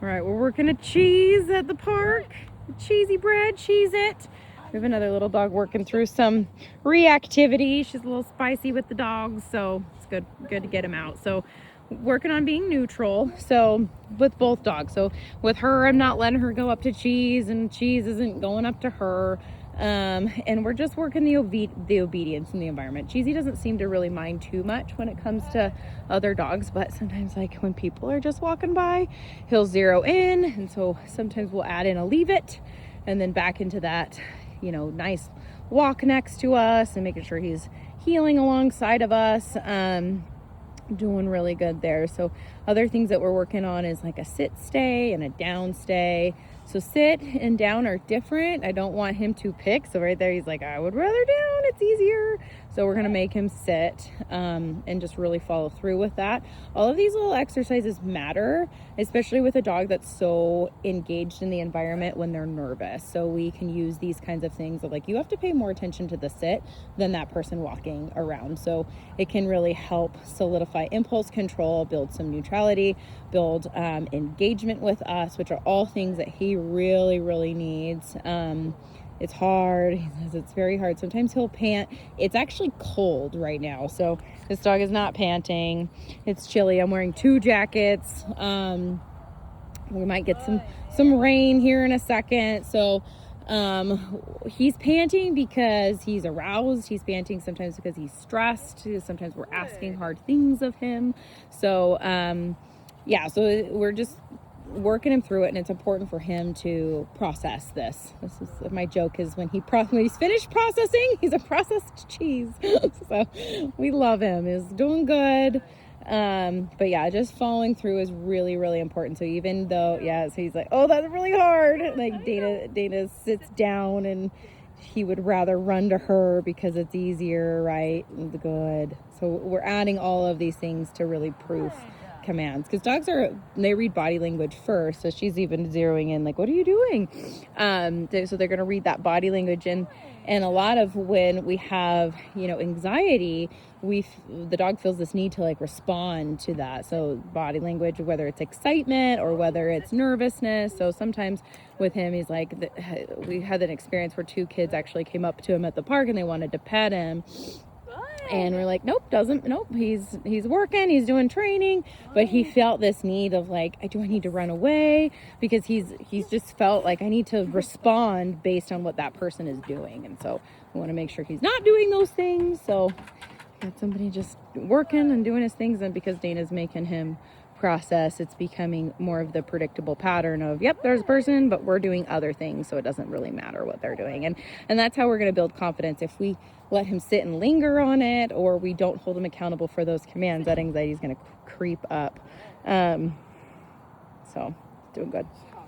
All right, we're working a cheese at the park. Cheesy bread, cheese it. We have another little dog working through some reactivity. She's a little spicy with the dogs, so it's good to get him out. So working on being neutral, so with both dogs. So with her, I'm not letting her go up to cheese, and cheese isn't going up to her. And we're just working the obedience in the environment. Cheesy doesn't seem to really mind too much when it comes to other dogs, but sometimes, like when people are just walking by, he'll zero in, and so sometimes we'll add in a leave it and then back into that, nice walk next to us and making sure he's healing alongside of us. Doing really good there. So other things that we're working on is like a sit stay and a down stay. So sit and down are different. I don't want him to pick. So right there, he's like, I would rather down. It's easier. So we're going to make him sit and just really follow through with that. All of these little exercises matter, especially with a dog that's so engaged in the environment when they're nervous. So we can use these kinds of things of like, you have to pay more attention to the sit than that person walking around. So it can really help solidify impulse control, build some neutrality, build engagement with us, which are all things that he really, really needs. It's hard. He says it's very hard. Sometimes he'll pant. It's actually cold right now, so this dog is not panting. It's chilly. I'm wearing 2 jackets. We might get some rain here in a second. So he's panting because he's aroused. He's panting sometimes because he's stressed. Sometimes we're asking hard things of him. So so we're just working him through it, and it's important for him to process this. This is my joke, is when he's finished processing, he's a processed cheese. So we love him. He's doing good. But yeah, just following through is really, really important. So even though, so he's like, oh, that's really hard. Like Dana sits down and he would rather run to her because it's easier, right? Good. So we're adding all of these things to really proof commands, because dogs they read body language first. So she's even zeroing in like, what are you doing? So they're going to read that body language, and a lot of when we have anxiety, the dog feels this need to like respond to that. So body language, whether it's excitement or whether it's nervousness. So sometimes with him, he's like, we had an experience where 2 kids actually came up to him at the park and they wanted to pet him. And we're like, nope, he's working, he's doing training, but he felt this need of like, do I need to run away? Because he's just felt like I need to respond based on what that person is doing. And so we want to make sure he's not doing those things. So got somebody just working and doing his things, and because Dana's making him process, it's becoming more of the predictable pattern of, yep, there's a person, but we're doing other things, so it doesn't really matter what they're doing. And that's how we're going to build confidence. If we let him sit and linger on it, or we don't hold him accountable for those commands, that anxiety is going to creep up. So doing good.